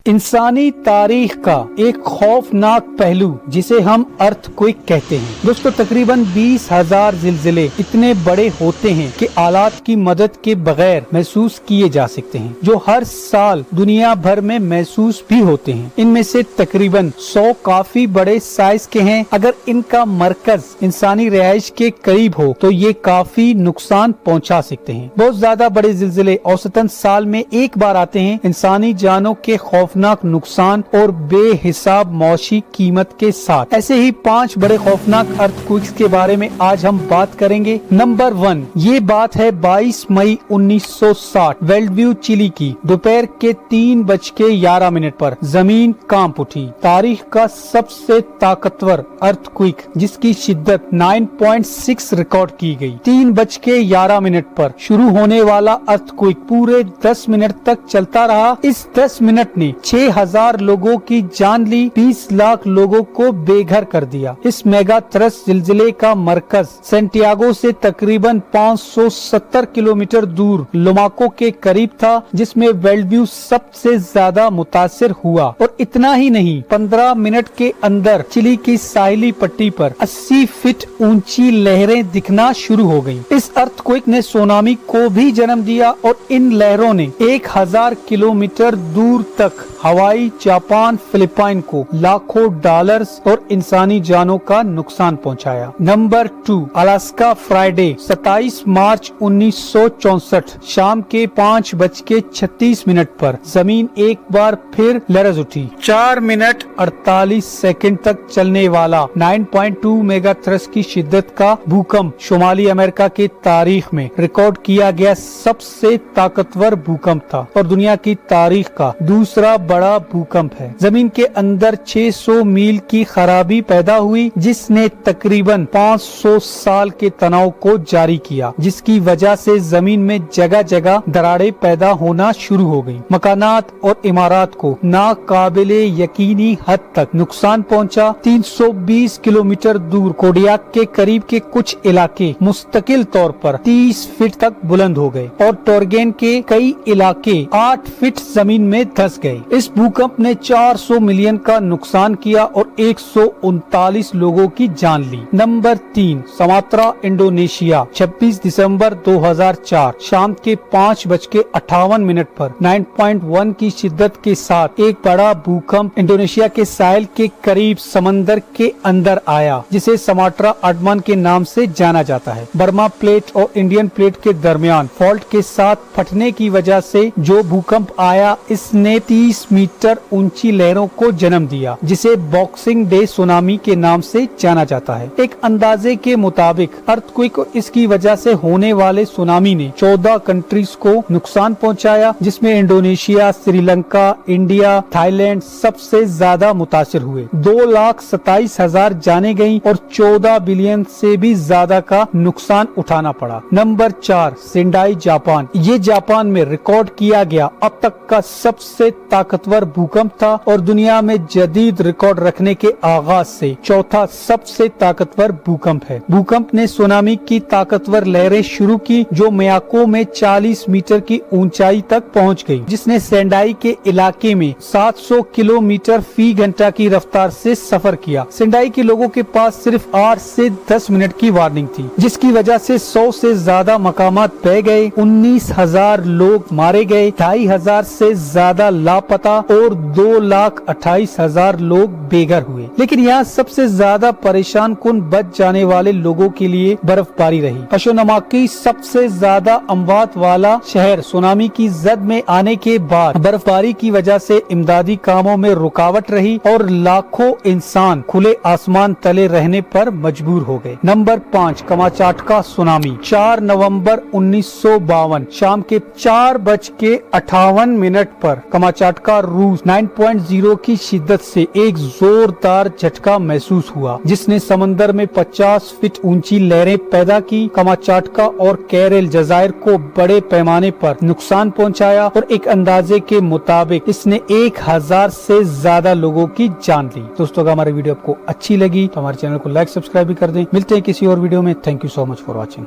इंसानी तारीख का एक खौफनाक पहलू जिसे हम अर्थक्वेक कहते हैं। दोस्तों, तकरीबन 20,000 जिलजिले इतने बड़े होते हैं कि आलात की मदद के बगैर महसूस किए जा सकते हैं, जो हर साल दुनिया भर में महसूस भी होते हैं। इनमें से तकरीबन 100 काफी बड़े साइज के हैं। अगर इनका मरकज इंसानी रिहाइश के करीब हो तो ये काफी नुकसान पहुंचा सकते हैं। बहुत ज्यादा बड़े जिलजिले औसतन साल में एक बार आते हैं। इंसानी जानों के खौफनाक नुकसान और बेहिसाब मौशी कीमत के साथ ऐसे ही 5 बड़े खौफनाक अर्थक्वेक्स के बारे में आज हम बात करेंगे। नंबर 1, ये बात है 22 मई 1960 वेल्डव्यू चिली की दोपहर के 3:11 पर जमीन कांप उठी। तारीख का सबसे ताकतवर अर्थक्वेक जिसकी शिद्दत 9.6 रिकॉर्ड की गई। 3:11 पर शुरू होने वाला अर्थक्वेक पूरे 10 मिनट तक चलता रहा। इस 10 मिनट ने 6,000 लोगों की जान ली, 20 लाख लोगों को बेघर कर दिया। इस मेगा थ्रस्ट जिलजिले का मरकज सेंटियागो से तकरीबन 570 किलोमीटर दूर लोमाको के करीब था, जिसमें वेल्डव्यू सबसे ज्यादा मुतासिर हुआ। और इतना ही नहीं, 15 मिनट के अंदर चिली की साहिली पट्टी पर 80 फीट ऊंची लहरें दिखना शुरू हो गयी। इस अर्थक्वेक ने सुनामी को भी जन्म दिया और इन लहरों ने 1000 किलोमीटर दूर तक हवाई, जापान, फिलिपाइन को लाखों डॉलर्स और इंसानी जानों का नुकसान पहुंचाया। नंबर 2, अलास्का फ्राइडे 27 मार्च 1964 शाम के 5:36 पर जमीन एक बार फिर लरज उठी। 4 मिनट 48 सेकंड तक चलने वाला 9.2 मेगा थ्रस्ट की शिद्दत का भूकंप शुमाली अमेरिका की तारीख में रिकॉर्ड किया गया सबसे ताकतवर भूकंप था और दुनिया की तारीख का दूसरा बड़ा भूकंप है। जमीन के अंदर 600 मील की खराबी पैदा हुई, जिसने तकरीबन 500 साल के तनाव को जारी किया, जिसकी वजह से जमीन में जगह जगह दरारें पैदा होना शुरू हो गयी। मकानात और इमारत को नाकाबिले यकीनी हद तक नुकसान पहुंचा। 320 किलोमीटर दूर कोडियाक के करीब के कुछ इलाके मुस्तकिल तौर पर 30 फीट तक बुलंद हो गए और टोरगेन के कई इलाके 8 फीट जमीन में धंस गए। इस भूकंप ने 400 मिलियन का नुकसान किया और 139 लोगों की जान ली। नंबर 3, सुमात्रा इंडोनेशिया 26 दिसंबर 2004 शाम के 5:58 पर 9.1 की शिद्दत के साथ एक बड़ा भूकंप इंडोनेशिया के साहिल के करीब समंदर के अंदर आया, जिसे सुमात्रा अडमान के नाम से जाना जाता है। बर्मा प्लेट और इंडियन प्लेट के दरमियान फॉल्ट के साथ फटने की वजह से जो भूकंप आया, इसने 30 मीटर ऊंची लहरों को जन्म दिया, जिसे बॉक्सिंग डे सुनामी के नाम से जाना जाता है। एक अंदाजे के मुताबिक अर्थक्वेक और इसकी वजह से होने वाले सुनामी ने 14 कंट्रीज को नुकसान पहुंचाया, जिसमें इंडोनेशिया, श्रीलंका, इंडिया, थाईलैंड सबसे ज्यादा मुतासिर हुए। 2,27,000 जाने गयी और 14 बिलियन से भी ज्यादा का नुकसान उठाना पड़ा। Number 4, Sendai Japan. ये जापान में रिकॉर्ड किया गया अब तक का सबसे ताकतवर भूकंप था और दुनिया में जदीद रिकॉर्ड रखने के आगाज से चौथा सबसे ताकतवर भूकंप है। भूकंप ने सुनामी की ताकतवर लहरें शुरू की, जो मियाको में 40 मीटर की ऊंचाई तक पहुंच गई, जिसने सेंडाई के इलाके में 700 किलोमीटर फी घंटा की रफ्तार से सफर किया। सेंडाई के लोगों के पास सिर्फ 8 से 10 मिनट की वार्निंग थी, जिसकी वजह से 100 से ज्यादा मकामात बह गए, 19,000 लोग मारे गए, 2,500 से ज्यादा लापता और 2,28,000 लोग बेघर हुए। लेकिन यहाँ सबसे ज्यादा परेशान कुन बच जाने वाले लोगों के लिए बर्फबारी रही। अशोनमाकी सबसे ज्यादा अमवात वाला शहर सुनामी की जद में आने के बाद बर्फबारी की वजह से इमदादी कामों में रुकावट रही और लाखों इंसान खुले आसमान तले रहने पर मजबूर हो गए। नंबर 5, कमाचाटका सुनामी 4 नवंबर 1952 शाम के 4:58 पर कमाचाटका रूस 9.0 की शिद्दत से एक जोरदार झटका महसूस हुआ, जिसने समंदर में 50 फीट ऊंची लहरें पैदा की। कमाचाटका और कैरेल जजायर को बड़े पैमाने पर नुकसान पहुंचाया और एक अंदाजे के मुताबिक इसने 1000 से ज्यादा लोगों की जान ली। दोस्तों, अगर हमारी वीडियो आपको अच्छी लगी तो हमारे चैनल को लाइक, सब्सक्राइब भी कर दें। मिलते हैं किसी और वीडियो में। Thank you so much for watching.